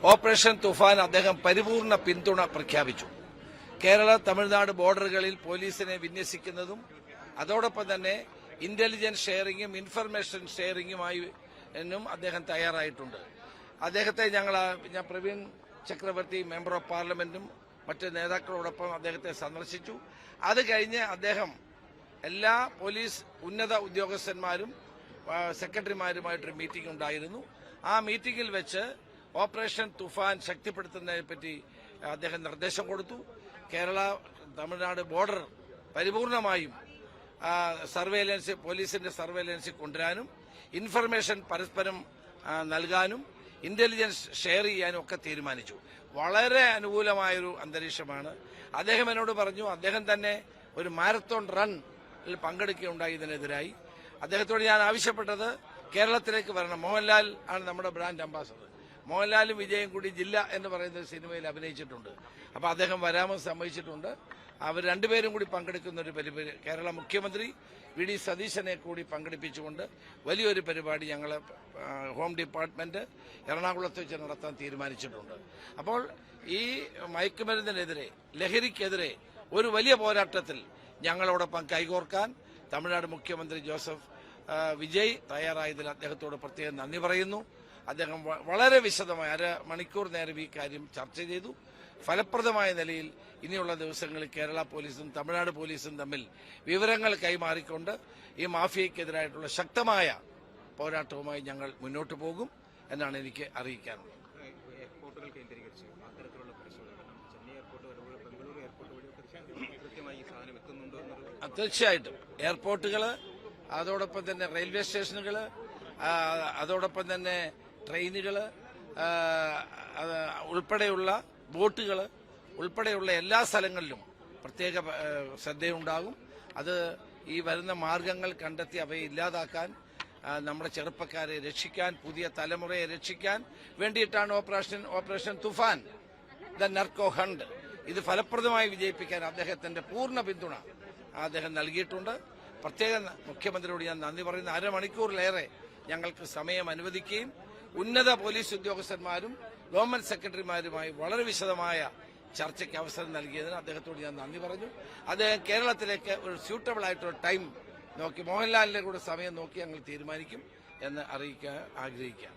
Operation Toofan അദ്ദേഹം പരിപൂർണ പിന്തുണ പ്രഖ്യാപിച്ചു. കേരള തമിഴ്നാട് ബോർഡറുകളിൽ പോലീസിനെ വിന്യസിക്കുന്നതും അതോടൊപ്പം തന്നെ ഇന്റലിജൻസ് ഷെയറിംഗും ഇൻഫർമേഷൻ ഷെയറിംഗുമായി അദ്ദേഹം തയ്യാറായിട്ടുണ്ട്. അദ്ദേഹത്തെ ഞാൻ പ്രവീൺ ചക്രവർത്തി മെമ്പർ ഓഫ് പാർലമെന്റും മറ്റ് നേതാക്കളോടൊപ്പം അദ്ദേഹത്തെ സന്ദർശിച്ചു. അത് കഴിഞ്ഞ് അദ്ദേഹം എല്ലാ പോലീസ് ഉന്നത ഉദ്യോഗസ്ഥന്മാരും സെക്രട്ടറിമാരുമായിട്ടൊരു മീറ്റിംഗ് ഉണ്ടായിരുന്നു. ആ മീറ്റിംഗിൽ വെച്ച് ഓപ്പറേഷൻ തുഫാൻ ശക്തിപ്പെടുത്തുന്നതിനെപ്പറ്റി അദ്ദേഹം നിർദ്ദേശം കൊടുത്തു. കേരള തമിഴ്നാട് ബോർഡർ പരിപൂർണമായും സർവേലൻസ് പോലീസിന്റെ സർവേലൻസിൽ കൊണ്ടുവരാനും ഇൻഫർമേഷൻ പരസ്പരം നൽകാനും ഇന്റലിജൻസ് ഷെയർ ചെയ്യാനും ഒക്കെ തീരുമാനിച്ചു. വളരെ അനുകൂലമായൊരു അന്തരീക്ഷമാണ്. അദ്ദേഹം എന്നോട് പറഞ്ഞു അദ്ദേഹം തന്നെ ഒരു മാരത്തോൺ റണ്ണിൽ പങ്കെടുക്കുകയുണ്ടായി. ഇതിനെതിരായി അദ്ദേഹത്തോട് ഞാൻ ആവശ്യപ്പെട്ടത് കേരളത്തിലേക്ക് വരണം. മോഹൻലാൽ ആണ് നമ്മുടെ ബ്രാൻഡ് അംബാസഡർ. മോഹൻലാലും വിജയും കൂടി ജില്ല എന്ന് പറയുന്ന സിനിമയിൽ അഭിനയിച്ചിട്ടുണ്ട്. അപ്പോൾ അദ്ദേഹം വരാമെന്ന് സമ്മതിച്ചിട്ടുണ്ട്. അവർ രണ്ടുപേരും കൂടി പങ്കെടുക്കുന്ന ഒരു പരിപാടി കേരള മുഖ്യമന്ത്രി വി ഡി സതീശനെ കൂടി പങ്കെടുപ്പിച്ചുകൊണ്ട് വലിയൊരു പരിപാടി ഞങ്ങൾ ഹോം ഡിപ്പാർട്ട്മെന്റ് എറണാകുളത്ത് വെച്ച് നടത്താൻ തീരുമാനിച്ചിട്ടുണ്ട്. അപ്പോൾ ഈ മയക്കുമരുന്നിനെതിരെ ലഹരിക്കെതിരെ ഒരു വലിയ പോരാട്ടത്തിൽ ഞങ്ങളോടൊപ്പം കൈകോർക്കാൻ തമിഴ്നാട് മുഖ്യമന്ത്രി ജോസഫ് വിജയ് തയ്യാറായതിൽ അദ്ദേഹത്തോട് പ്രത്യേകം നന്ദി പറയുന്നു. അദ്ദേഹം വളരെ വിശദമായി 1/2 മണിക്കൂർ നേരം ഈ കാര്യം ചർച്ച ചെയ്തു. ഫലപ്രദമായ നിലയിൽ ഇനിയുള്ള ദിവസങ്ങളിൽ കേരള പോലീസും തമിഴ്നാട് പോലീസും തമ്മിൽ വിവരങ്ങൾ കൈമാറിക്കൊണ്ട് ഈ മാഫിയയ്ക്കെതിരായിട്ടുള്ള ശക്തമായ പോരാട്ടവുമായി ഞങ്ങൾ മുന്നോട്ട് പോകും എന്നാണ് എനിക്ക് അറിയിക്കാനുള്ളത്. തീർച്ചയായിട്ടും എയർപോർട്ടുകൾ, അതോടൊപ്പം തന്നെ റെയിൽവേ സ്റ്റേഷനുകൾ, അതോടൊപ്പം തന്നെ ട്രെയിനുകൾ ഉൾപ്പെടെയുള്ള ബോട്ടുകൾ ഉൾപ്പെടെയുള്ള എല്ലാ സ്ഥലങ്ങളിലും പ്രത്യേക ശ്രദ്ധയുണ്ടാകും. അത് ഈ വരുന്ന മാർഗങ്ങൾ കണ്ടെത്തി അവയെ ഇല്ലാതാക്കാൻ, നമ്മുടെ ചെറുപ്പക്കാരെ രക്ഷിക്കാൻ, പുതിയ തലമുറയെ രക്ഷിക്കാൻ വേണ്ടിയിട്ടാണ് operation Toofan the narco hunt. ഇത് ഫലപ്രദമായി വിജയിപ്പിക്കാൻ അദ്ദേഹത്തിന്റെ പൂർണ്ണ പിന്തുണ അദ്ദേഹം നൽകിയിട്ടുണ്ട്. പ്രത്യേക മുഖ്യമന്ത്രിയോട് ഞാൻ നന്ദി പറയുന്നു. 1/2 മണിക്കൂറിലേറെ ഞങ്ങൾക്ക് സമയം അനുവദിക്കുകയും ഉന്നത പോലീസ് ഉദ്യോഗസ്ഥന്മാരും ഗവൺമെന്റ് സെക്രട്ടറിമാരുമായി വളരെ വിശദമായ ചർച്ചയ്ക്ക് അവസരം നൽകിയതിന് അദ്ദേഹത്തോട് ഞാൻ നന്ദി പറഞ്ഞു. അദ്ദേഹം കേരളത്തിലേക്ക് ഒരു സ്യൂട്ടബിൾ ആയിട്ടൊരു ടൈം നോക്കി, മോഹൻലാലിന്റെ കൂടെ സമയം നോക്കി ഞങ്ങൾ തീരുമാനിക്കും എന്ന് അറിയിക്കാൻ ആഗ്രഹിക്കാം.